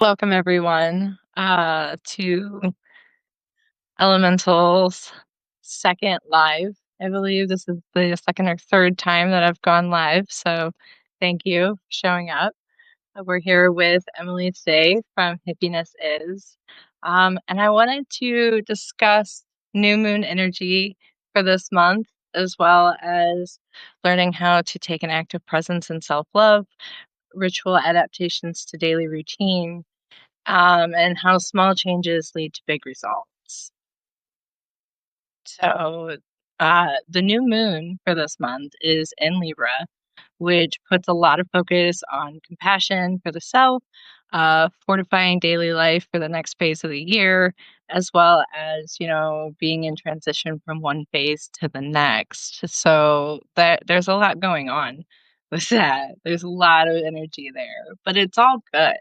Welcome everyone to Elemental's second live. I believe this is the second or third time that I've gone live, so thank you for showing up. We're here with Emily today from Hippiness Is, and I wanted to discuss new moon energy for this month, as well as learning how to take an active presence in self-love, ritual adaptations to daily routine, and how small changes lead to big results. So, the new moon for this month is in Libra, which puts a lot of focus on compassion for the self, fortifying daily life for the next phase of the year, as well as, being in transition from one phase to the next. So that there's a lot going on with that. There's a lot of energy there, but it's all good.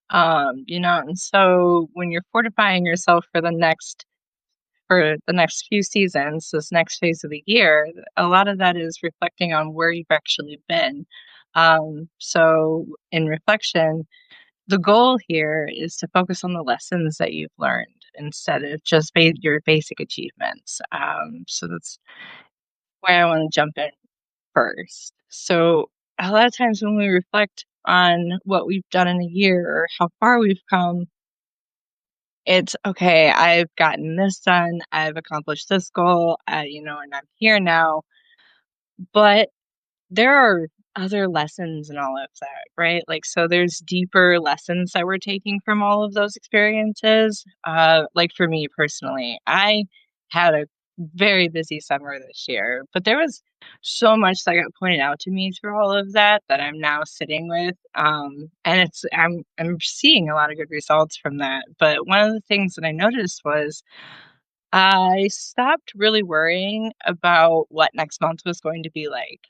And so when you're fortifying yourself for the next few seasons, this next phase of the year, a lot of that is reflecting on where you've actually been. So in reflection, the goal here is to focus on the lessons that you've learned instead of just your basic achievements. So that's where I want to jump in first. So a lot of times when we reflect on what we've done in a year or how far we've come, it's okay, I've gotten this done, I've accomplished this goal, and I'm here now. But there are other lessons in all of that, right? Like, so there's deeper lessons that we're taking from all of those experiences. Like for me personally, I had a very busy summer this year, but there was so much that got pointed out to me through all of that that I'm now sitting with. And I'm seeing a lot of good results from that. But one of the things that I noticed was I stopped really worrying about what next month was going to be like.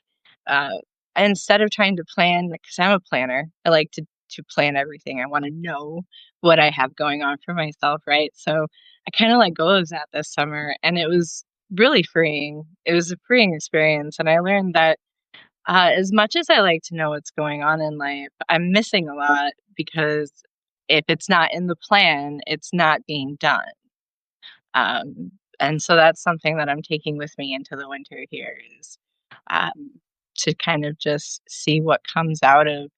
Uh, Instead of trying to plan, because I'm a planner, I like to plan everything. I want to know what I have going on for myself, right? So I kind of let go of that this summer, and it was really freeing. It was a freeing experience, and I learned that as much as I like to know what's going on in life, I'm missing a lot because if it's not in the plan, it's not being done. And so that's something that I'm taking with me into the winter here is um, to kind of just see what comes out of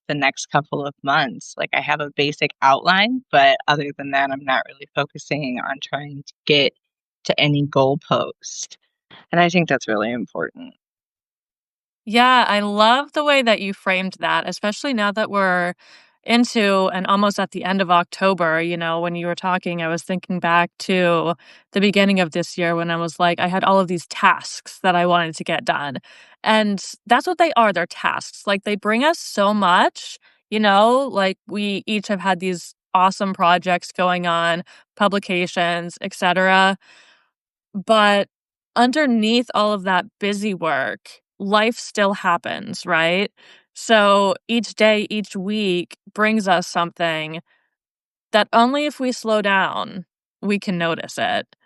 the next couple of months. Like I have a basic outline, but other than that, I'm not really focusing on trying to get to any goalpost. And I think that's really important. Yeah, I love the way that you framed that, especially now that we're into and almost at the end of October. When you were talking, I was thinking back to the beginning of this year when I was like, I had all of these tasks that I wanted to get done. And that's what they are. They're tasks. Like they bring us so much, like we each have had these awesome projects going on, publications, etc. But underneath all of that busy work, life still happens, right? So each day, each week brings us something that only if we slow down, we can notice it.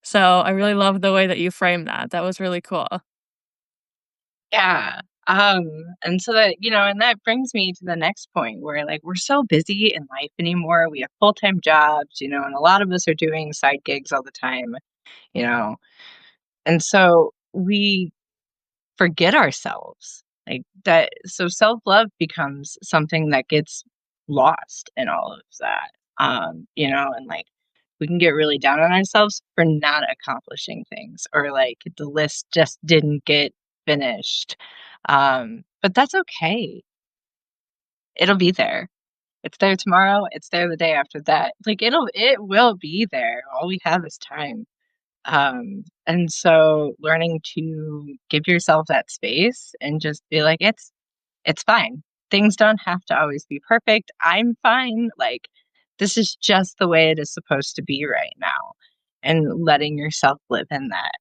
So I really love the way that you framed that. That was really cool. Yeah. And so and that brings me to the next point where like we're so busy in life anymore. We have full-time jobs, and a lot of us are doing side gigs all the time, you know. And so we forget ourselves like that. So self-love becomes something that gets lost in all of that. And like we can get really down on ourselves for not accomplishing things or like the list just didn't get finished. But that's okay. It'll be there. It's there tomorrow, it's there the day after that. Like it will be there. All we have is time. And so learning to give yourself that space and just be like, it's fine. Things don't have to always be perfect. I'm fine. Like this is just the way it is supposed to be right now. And letting yourself live in that.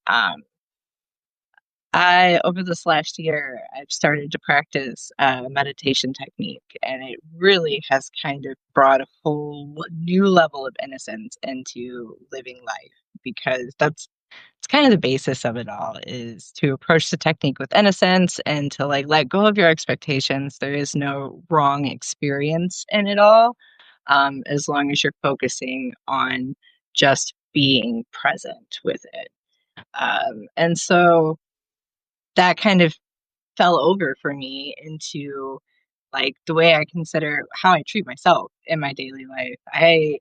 I over this last year, I've started to practice a meditation technique, and it really has kind of brought a whole new level of innocence into living life because that's it's kind of the basis of it all is to approach the technique with innocence and to like let go of your expectations. There is no wrong experience in it all. as long as you're focusing on just being present with it. And so that kind of fell over for me into like the way I consider how I treat myself in my daily life. I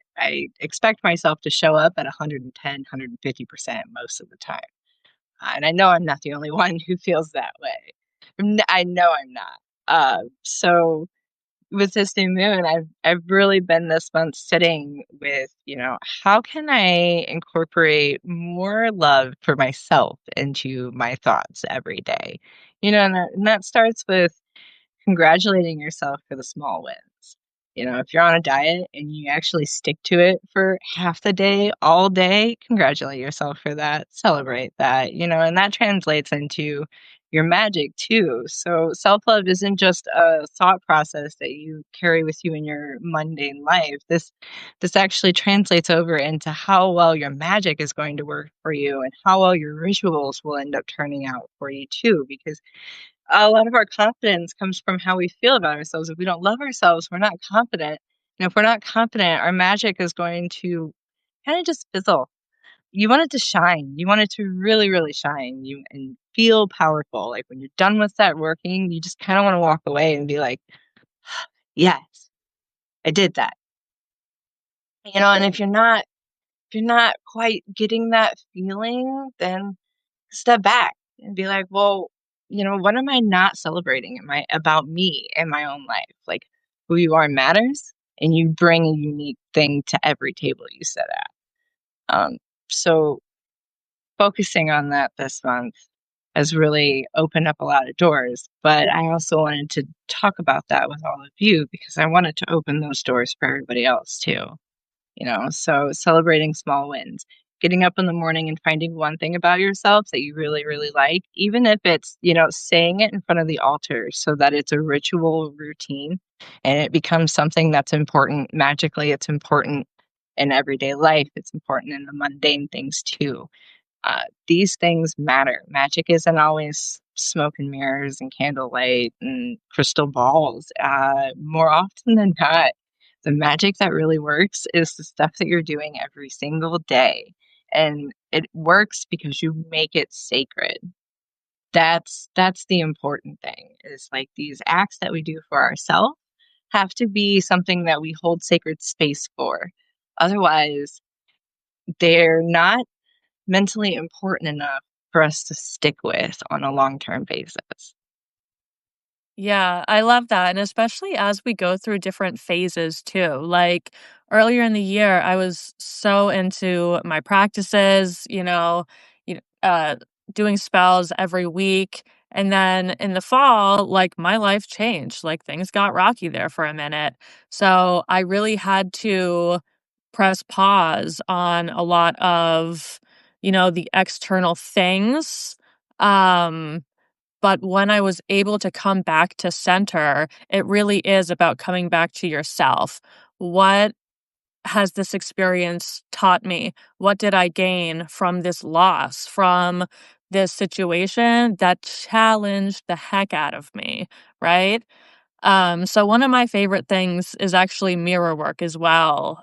expect myself to show up at 110, 150% most of the time. And I know I'm not the only one who feels that way. I know I'm not. So with this new moon, I've really been this month sitting with, how can I incorporate more love for myself into my thoughts every day? And that starts with congratulating yourself for the small wins. If you're on a diet and you actually stick to it for half the day, all day, congratulate yourself for that. Celebrate that, and that translates into your magic too. So self love isn't just a thought process that you carry with you in your mundane life. This actually translates over into how well your magic is going to work for you and how well your rituals will end up turning out for you too. Because a lot of our confidence comes from how we feel about ourselves. If we don't love ourselves, we're not confident. If we're not confident, our magic is going to kind of just fizzle. You want it to shine. You want it to really, really shine. You and feel powerful. Like when you're done with that working, you just kind of want to walk away and be like, "Yes, I did that." And if you're not quite getting that feeling, then step back and be like, well, what am I not celebrating about me in my own life? Like who you are matters and you bring a unique thing to every table you sit at. So focusing on that this month has really opened up a lot of doors. But I also wanted to talk about that with all of you because I wanted to open those doors for everybody else too. So celebrating small wins, getting up in the morning and finding one thing about yourself that you really, really like, even if it's, saying it in front of the altar so that it's a ritual routine and it becomes something that's important magically. It's important in everyday life. It's important in the mundane things too. These things matter. Magic isn't always smoke and mirrors and candlelight and crystal balls. More often than not, the magic that really works is the stuff that you're doing every single day. And it works because you make it sacred. That's the important thing is like these acts that we do for ourselves have to be something that we hold sacred space for. Otherwise, they're not mentally important enough for us to stick with on a long-term basis. Yeah, I love that, and especially as we go through different phases too. Like earlier in the year, I was so into my practices, you know, uh, doing spells every week. And then in the fall, like my life changed. Like things got rocky there for a minute. So I really had to press pause on a lot of, the external things. Um, but when I was able to come back to center, it really is about coming back to yourself. What has this experience taught me? What did I gain from this loss, from this situation that challenged the heck out of me, right? So one of my favorite things is actually mirror work as well.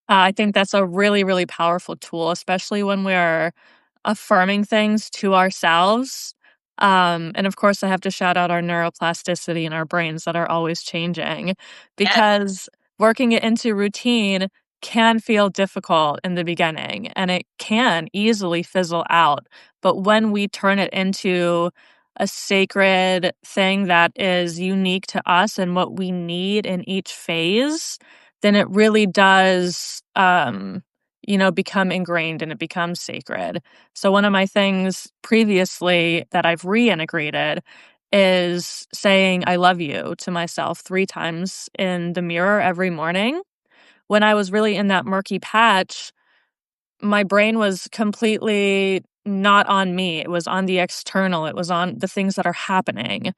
I think that's a really, really powerful tool, especially when we're affirming things to ourselves. And of course, I have to shout out our neuroplasticity in our brains that are always changing Yes. because working it into routine can feel difficult in the beginning and it can easily fizzle out. But when we turn it into a sacred thing that is unique to us and what we need in each phase, then it really does, become ingrained and it becomes sacred. So, one of my things previously that I've reintegrated is saying I love you to myself 3 times in the mirror every morning. When I was really in that murky patch, my brain was completely not on me. It was on the external, it was on the things that are happening.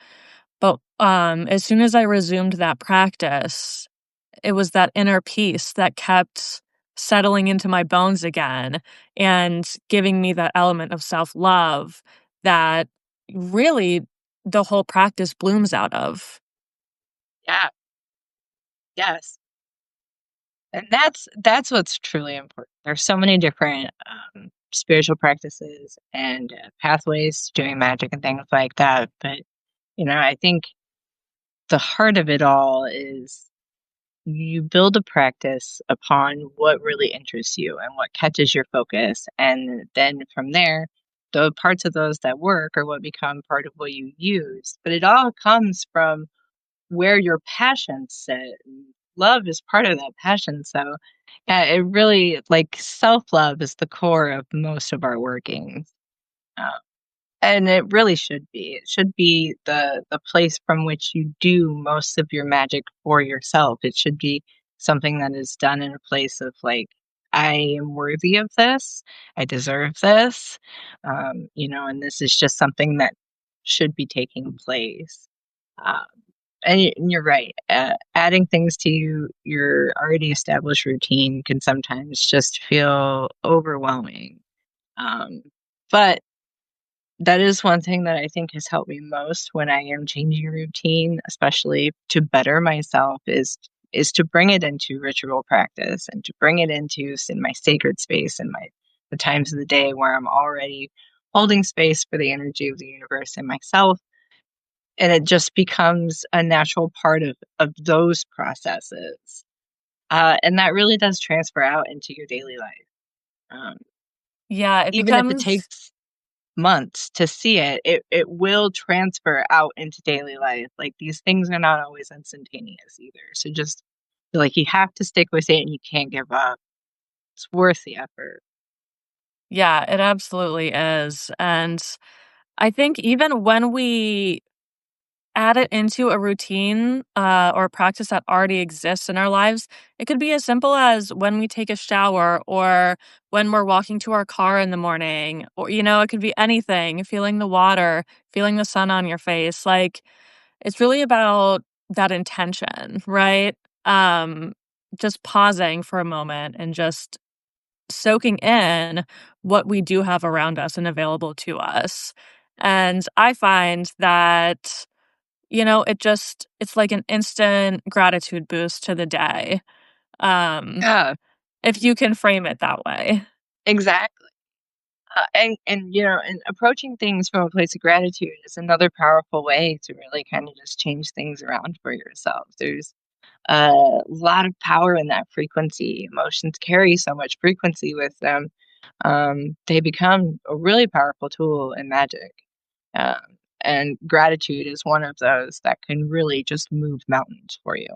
But as soon as I resumed that practice, it was that inner peace that kept settling into my bones again and giving me that element of self-love that really the whole practice blooms out of. Yeah. Yes. And that's what's truly important. There's so many different, spiritual practices and, pathways to doing magic and things like that, but, I think the heart of it all is you build a practice upon what really interests you and what catches your focus, and then from there, the parts of those that work are what become part of what you use, but it all comes from where your passions sit, and love is part of that passion, so, yeah, it really like, self-love is the core of most of our workings, uh, and it really should be. It should be the place from which you do most of your magic for yourself. It should be something that is done in a place of, like, "I am worthy of this. I deserve this," and this is just something that should be taking place. Um and you're right. Adding things to your already established routine can sometimes just feel overwhelming. Um, but that is one thing that I think has helped me most when I am changing a routine, especially to better myself, is to bring it into ritual practice and to bring it into in my sacred space and my the times of the day where I'm already holding space for the energy of the universe and myself, and it just becomes a natural part of those processes, and that really does transfer out into your daily life, um, Yeah, it even if it becomes takes months to see it, it will transfer out into daily life, like, these things are not always instantaneous either, so just feel like you have to stick with it and you can't give up. It's worth the effort. yeah, it absolutely is, and I think even when we add it into a routine, or a practice that already exists in our lives. It could be as simple as when we take a shower or when we're walking to our car in the morning, or, it could be anything, feeling the water, feeling the sun on your face. Like, it's really about that intention, right? Um, just pausing for a moment and just soaking in what we do have around us and available to us. And I find that it's like an instant gratitude boost to the day, um, Yeah, if you can frame it that way. exactly. And approaching things from a place of gratitude is another powerful way to really kind of just change things around for yourself. There's a lot of power in that frequency. Emotions carry so much frequency with them. They become a really powerful tool in magic. Um, and gratitude is one of those that can really just move mountains for you.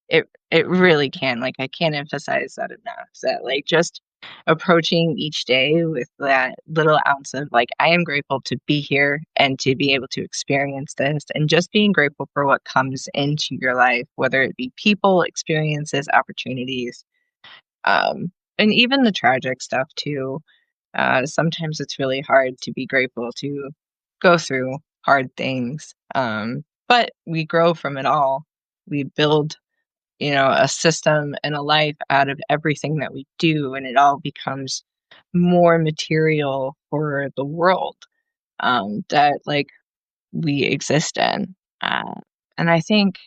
It really can, like, I can't emphasize that enough, that, like, just approaching each day with that little ounce of, like, "I am grateful to be here and to be able to experience this," and just being grateful for what comes into your life, whether it be people, experiences, opportunities, and even the tragic stuff too. Sometimes it's really hard to be grateful to go through hard things, but we grow from it all. We build a system and a life out of everything that we do, and it all becomes more material for the world that like we exist in. Uh, and I think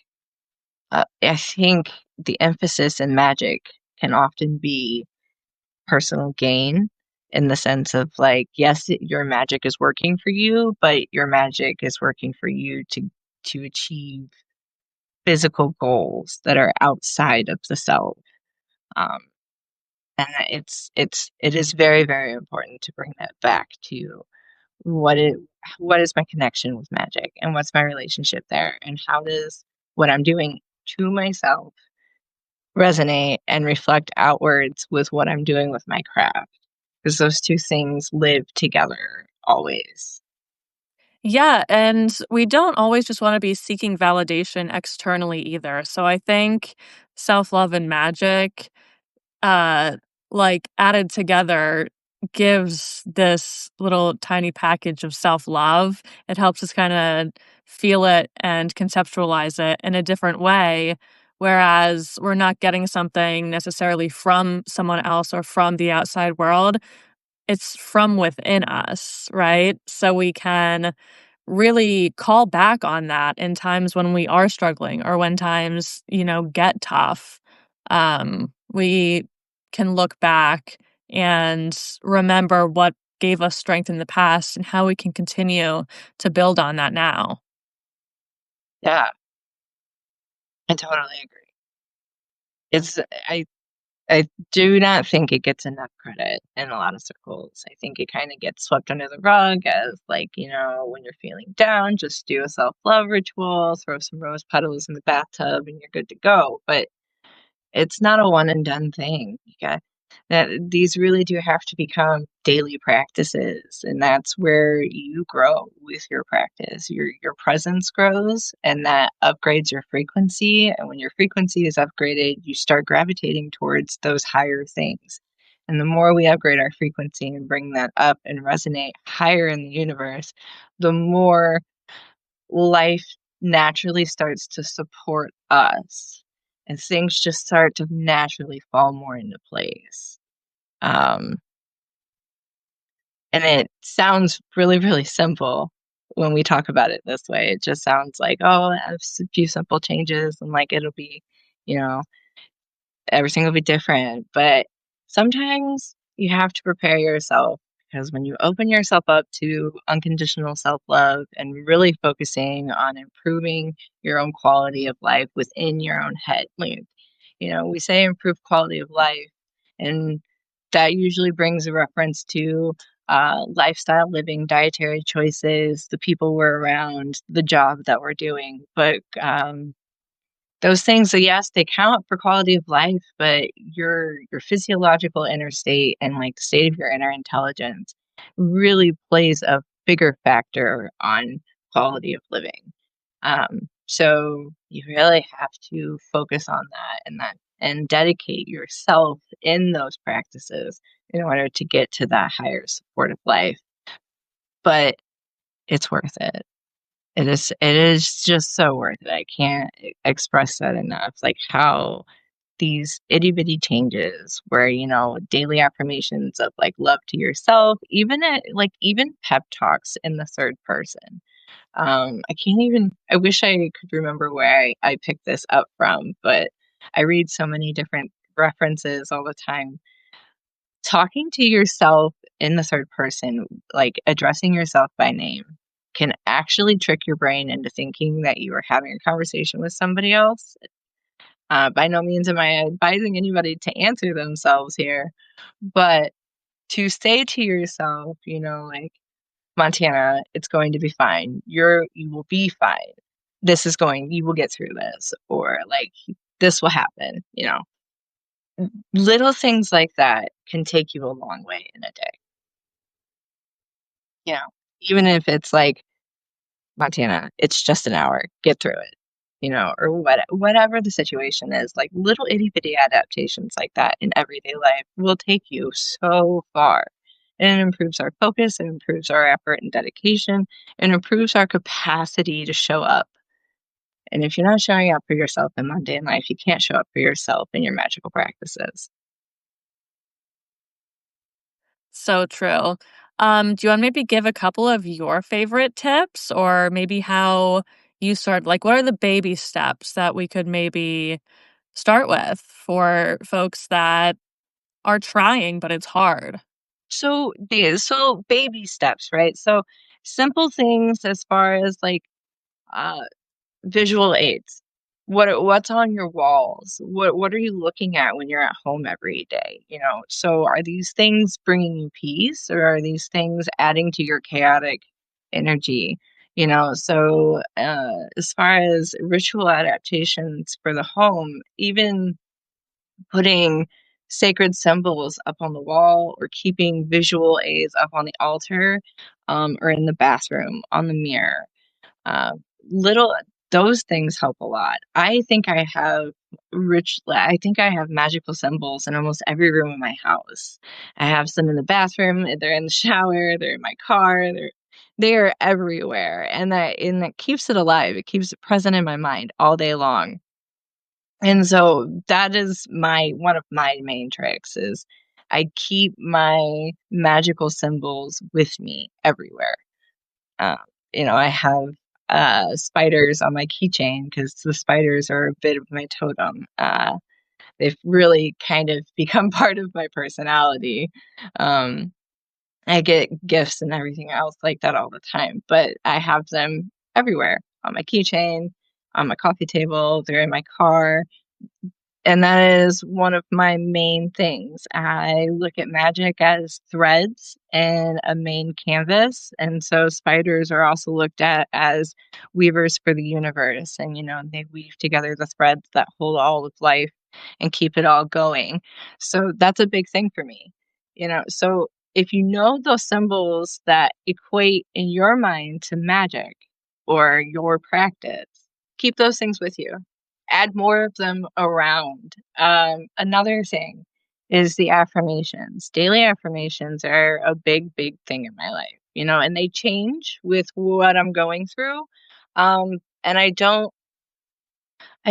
the emphasis in magic can often be personal gain in the sense of like, yes, your magic is working for you, but your magic is working for you to achieve physical goals that are outside of the self. Um, And it is very, very important to bring that back to what is what is my connection with magic, and what's my relationship there, and how does what I'm doing to myself resonate and reflect outwards with what I'm doing with my craft, because those 2 things live together always. Yeah, and we don't always just wanna be seeking validation externally either, so I think self-love and magic, uh, added together gives this little tiny package of self-love. It helps us kinda feel it and conceptualize it in a different way, whereas we're not getting something necessarily from someone else or from the outside world. It's from within us, right? So we can really call back on that in times when we are struggling or when times, get tough. We can look back and remember what gave us strength in the past and how we can continue to build on that now. Yeah, I totally agree. It's I I do not think it gets enough credit in a lot of circles. I think it kind of gets swept under the rug as like, when you're feeling down, just do a self-love ritual, throw some rose petals in the bathtub and you're good to go. But it's not a one and done thing. That these really do have to become daily practices, and that's where you grow with your practice. Your presence grows, and that upgrades your frequency. And when your frequency is upgraded, you start gravitating towards those higher things. And the more we upgrade our frequency and bring that up and resonate higher in the universe, the more life naturally starts to support us and things just start to naturally fall more into place. Um, and it sounds really, really simple when we talk about it this way. It just sounds like, oh, a few simple changes and like it'll be, you know, everything will be different. But sometimes you have to prepare yourself because when you open yourself up to unconditional self love and really focusing on improving your own quality of life within your own head, like, we say improve quality of life, and that usually brings a reference to lifestyle living, dietary choices, the people we're around, the job that we're doing. But those things, so yes, they count for quality of life, but your physiological inner state and, like, the state of your inner intelligence really plays a bigger factor on quality of living. So you really have to focus on that and dedicate yourself in those practices in order to get to that higher supportive life, but it's worth it. It is just so worth it. I can't express that enough, like, how these itty bitty changes where, daily affirmations of like love to yourself, even pep talks in the third person. I wish I could remember where I picked this up from, but I read so many different references all the time. Talking to yourself in the third person, like addressing yourself by name, can actually trick your brain into thinking that you are having a conversation with somebody else. By no means am I advising anybody to answer themselves here, but to say to yourself, like, Montana, it's going to be fine. You will be fine. You will get through this, or like, this will happen. Little things like that can take you a long way in a day. You know, Even if it's like, Montana, it's just an hour, get through it, or whatever the situation is, like little itty bitty adaptations like that in everyday life will take you so far. And it improves our focus, it improves our effort and dedication, and improves our capacity to show up. And if you're not showing up for yourself in mundane life, you can't show up for yourself in your magical practices. So true. Do you want to maybe give a couple of your favorite tips or maybe how you start, like, what are the baby steps that we could maybe start with for folks that are trying, but it's hard? So baby steps, right? So simple things as far as like uh visual aids. What's on your walls? What are you looking at when you're at home every day? So are these things bringing you peace, or are these things adding to your chaotic energy? So as far as ritual adaptations for the home, even putting sacred symbols up on the wall or keeping visual aids up on the altar, or in the bathroom on the mirror, uh, little those things help a lot. I think I have magical symbols in almost every room in my house. I have some in the bathroom, they're in the shower, they're in my car, they're everywhere. And that keeps it alive. It keeps it present in my mind all day long. And so that is my one of my main tricks is I keep my magical symbols with me everywhere. I have spiders on my keychain because the spiders are a bit of my totem. They've really kind of become part of my personality. Um, I get gifts and everything else like that all the time, but I have them everywhere on my keychain, on my coffee table, they're in my car. And that is one of my main things. I look at magic as threads and a main canvas. And so spiders are also looked at as weavers for the universe. And, they weave together the threads that hold all of life and keep it all going. So that's a big thing for me. So if you know those symbols that equate in your mind to magic or your practice, keep those things with you, add more of them around. Another thing is the affirmations. Daily affirmations are a big, big thing in my life, and they change with what I'm going through. And I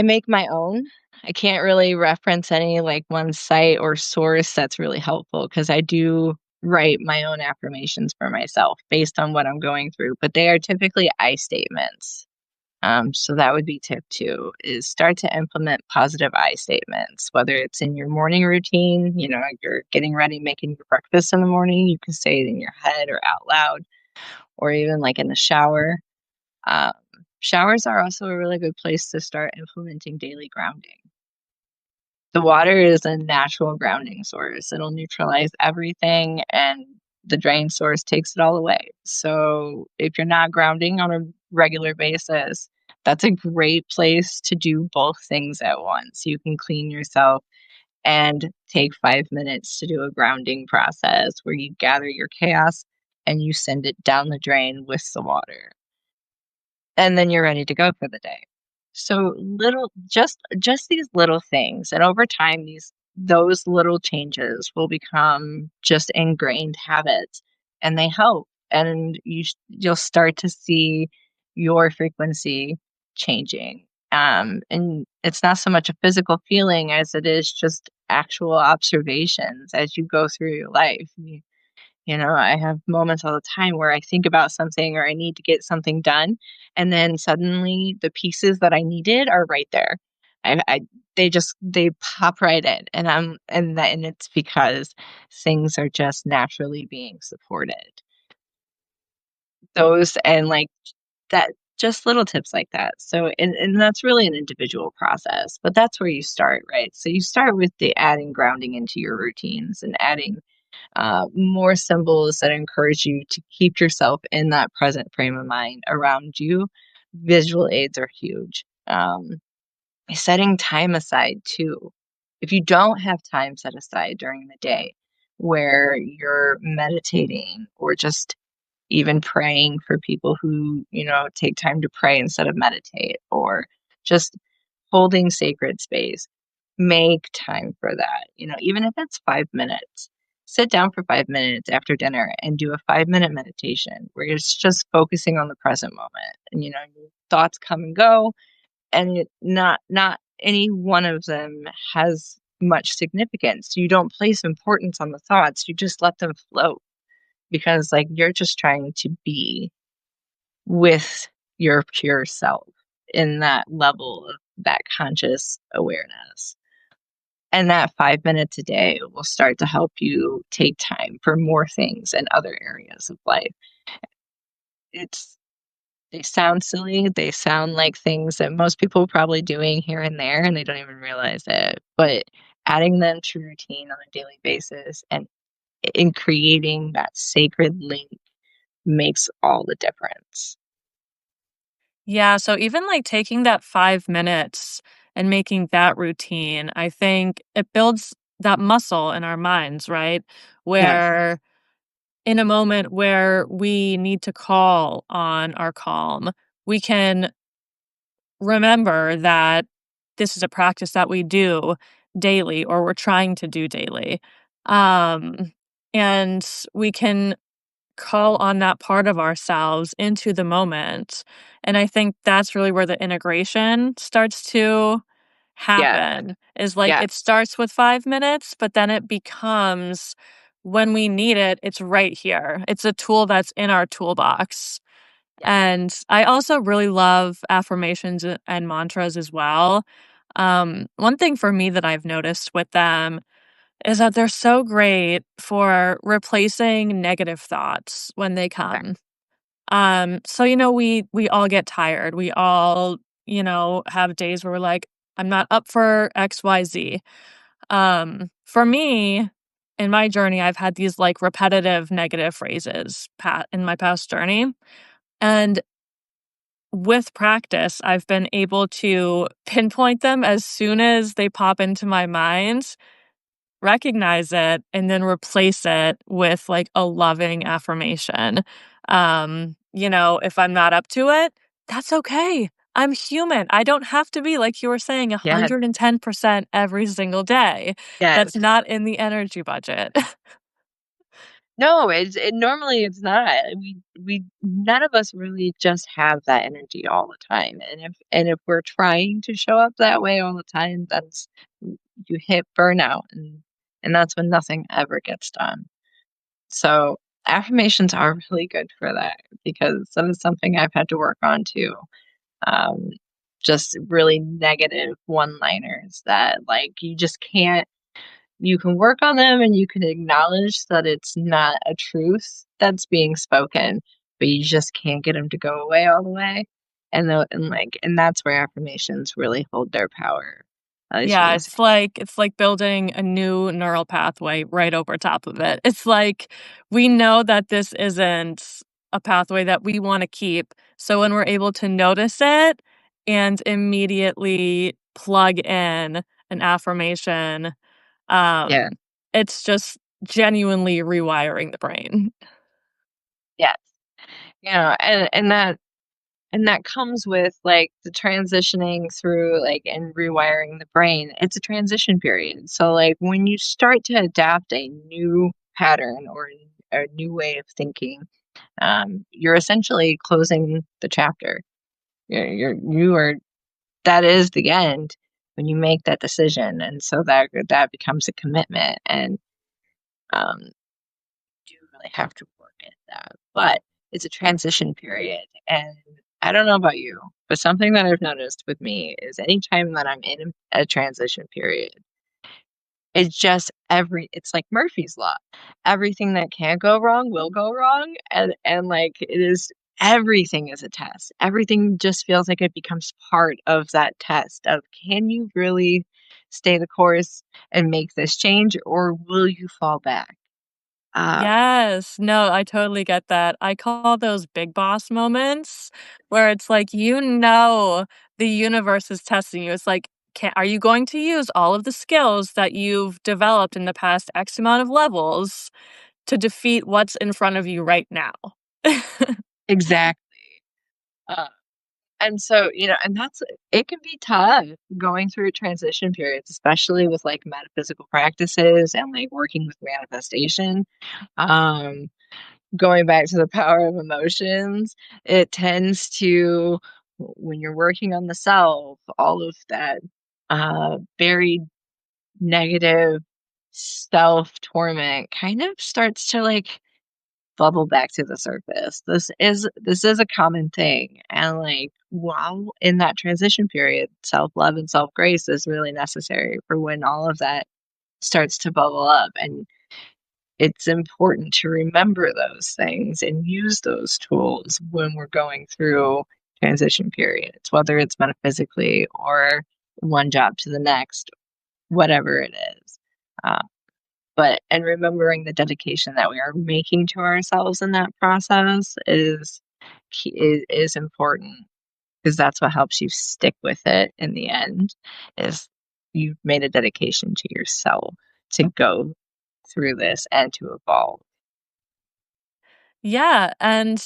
make my own. I can't really reference any like one site or source that's really helpful because I do write my own affirmations for myself based on what I'm going through, but they are typically I statements. So that would be tip two is start to implement positive I statements, whether it's in your morning routine, you're getting ready, making your breakfast in the morning, you can say it in your head or out loud, or even like in the shower. Um, Showers are also a really good place to start implementing daily grounding. The water is a natural grounding source. It'll neutralize everything and the drain source takes it all away. So if you're not grounding on a regular basis, that's a great place to do both things at once. You can clean yourself and take 5 minutes to do a grounding process where you gather your chaos and you send it down the drain with the water, and then you're ready to go for the day. So little just these little things, and over time those little changes will become just ingrained habits, and they help, and you'll start to see your frequency changing. And it's not so much a physical feeling as it is just actual observations as you go through your life. I have moments all the time where I think about something or I need to get something done, and then suddenly the pieces that I needed are right there. I they pop right in, and it's because things are just naturally being supported. Those and like that, just little tips like that. So, and that's really an individual process, but that's where you start, right? So you start with the adding grounding into your routines and adding more symbols that encourage you to keep yourself in that present frame of mind around you. Visual aids are huge. Setting time aside too. If you don't have time set aside during the day where you're meditating or just even praying for people who, take time to pray instead of meditate, or just holding sacred space. Make time for that. Even if it's 5 minutes, sit down for 5 minutes after dinner and do a 5-minute meditation where it's just focusing on the present moment. And, your thoughts come and go, and not any one of them has much significance. You don't place importance on the thoughts, you just let them float because like you're just trying to be with your pure self in that level of that conscious awareness. And that 5 minutes a day will start to help you take time for more things in other areas of life. It's they sound silly, they sound like things that most people are probably doing here and there, and they don't even realize it, but adding them to routine on a daily basis and in creating that sacred link makes all the difference. Yeah, so even, like, taking that 5 minutes and making that routine, I think it builds that muscle in our minds, right? Yes. Where in a moment where we need to call on our calm, we can remember that this is a practice that we do daily or we're trying to do daily. Um, and we can call on that part of ourselves into the moment. And I think that's really where the integration starts to Yes. happen. Is like it Yes. starts with 5 minutes, but then it becomes when we need it, it's right here. It's a tool that's in our toolbox. And I also really love affirmations and mantras as well. One thing for me that I've noticed with them is that they're so great for replacing negative thoughts when they Okay. come. So we all get tired. We all, have days where we're like, I'm not up for XYZ. For me, in my journey, I've had these like repetitive negative phrases in my past journey. And with practice, I've been able to pinpoint them as soon as they pop into my mind, recognize it, and then replace it with like a loving affirmation. If I'm not up to it, that's okay. I'm human. I don't have to be, like you were saying, Yes. 110% every single day. That's Yes. not in the energy budget. No, normally it's not. We none of us really just have that energy all the time. And if we're trying to show up that way all the time, you hit burnout and that's when nothing ever gets done. So affirmations are really good for that because that is something I've had to work on too. Um, just really negative one-liners that like you can work on them and you can acknowledge that it's not a truth that's being spoken, but you just can't get them to go away all the way. And that's where affirmations really hold their power, as you Yeah, were saying. it's like building a new neural pathway right over top of it. It's like we know that this isn't a pathway that we want to keep. So when we're able to notice it and immediately plug in an affirmation, Yeah. um, it's just genuinely rewiring the brain. Yes. And that comes with like the transitioning through like and rewiring the brain. It's a transition period. So like when you start to adapt a new pattern or a new way of thinking, you're essentially closing the chapter. You are that is the end when you make that decision, and so that becomes a commitment, and um, you really have to work at that. But it's a transition period, and I don't know about you, but something that I've noticed with me is anytime that I'm in a transition period, it's like Murphy's Law. Everything that can go wrong will go wrong, and, like, everything is a test. Everything just feels like it becomes part of that test of, "Can you really stay the course and make this change, or will you fall back?" Um Yes. No, I totally get that. I call those big boss moments where it's like, the universe is testing you. It's like, are you going to use all of the skills that you've developed in the past X amount of levels to defeat what's in front of you right now? Exactly. Uh, and so, and it can be tough going through transition periods, especially with, like, metaphysical practices and, like, working with manifestation. Um Going back to the power of emotions, it tends to when you're working on the self, all of that, buried negative self-torment kind of starts to, like, bubble back to the surface. This is a common thing, and, like, while in that transition period, self-love and self-grace is really necessary for when all of that starts to bubble up, and it's important to remember those things and use those tools when we're going through transition periods, whether it's metaphysically or one job to the next, whatever it is. Uh, and remembering the dedication that we are making to ourselves in that process is important because that's what helps you stick with it in the end. Is you've made a dedication to yourself to go through this and to evolve. Yeah, and,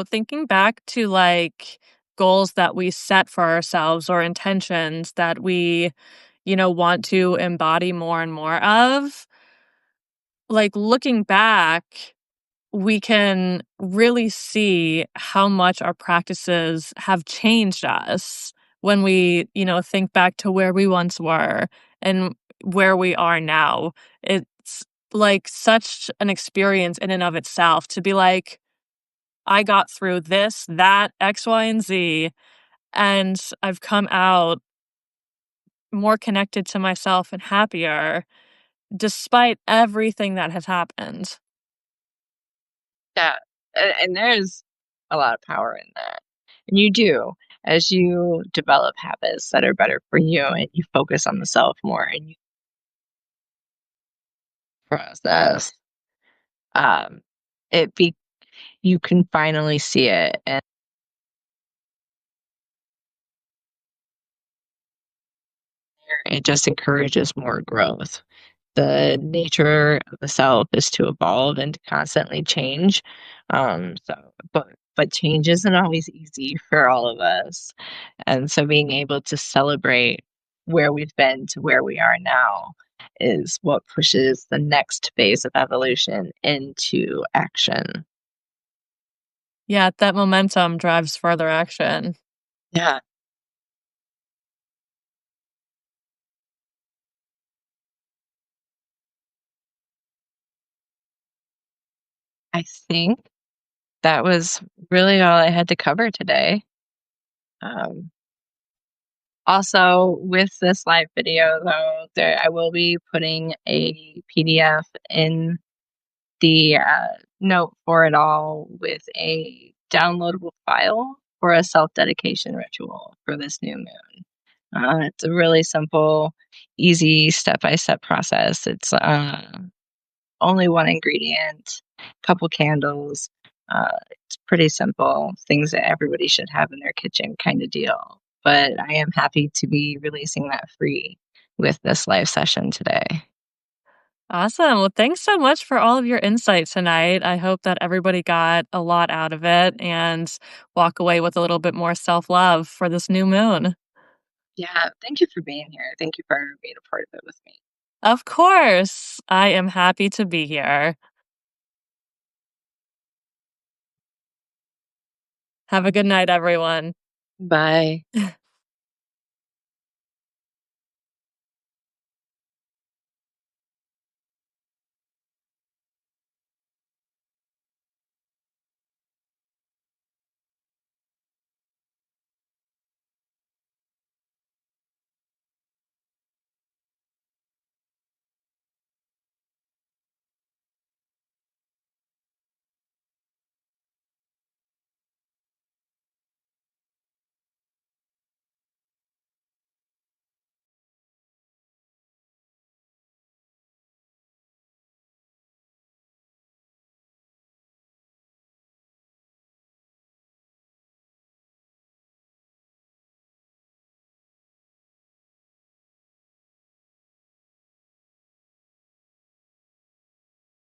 thinking back to, like, goals that we set for ourselves or intentions that we, want to embody more and more of, like, looking back, we can really see how much our practices have changed us when we, think back to where we once were and where we are now. It's, like, such an experience in and of itself to be like, I got through this, that, X, Y, and Z, and I've come out more connected to myself and happier despite everything that has happened. Yeah, and there's a lot of power in that. And you do, as you develop habits that are better for you and you focus on the self more and you process, um, it be you can finally see it, and it just encourages more growth. The nature of the self is to evolve and to constantly change. So, but change isn't always easy for all of us, and so being able to celebrate where we've been to where we are now is what pushes the next phase of evolution into action. Yeah, that momentum drives further action. Yeah, I think that was really all I had to cover today. Um, Also, with this live video, though, there I will be putting a PDF in the note for it all with a downloadable file for a self dedication ritual for this new moon. It's a really simple, easy step by step process. It's only one ingredient, couple candles. It's pretty simple, things that everybody should have in their kitchen kind of deal. But I am happy to be releasing that free with this live session today. Awesome. Well, thanks so much for all of your insight tonight. I hope that everybody got a lot out of it and walk away with a little bit more self love for this new moon. Yeah, thank you for being here. Thank you for being a part of it with me. Of course, I am happy to be here. Have a good night, everyone. Bye.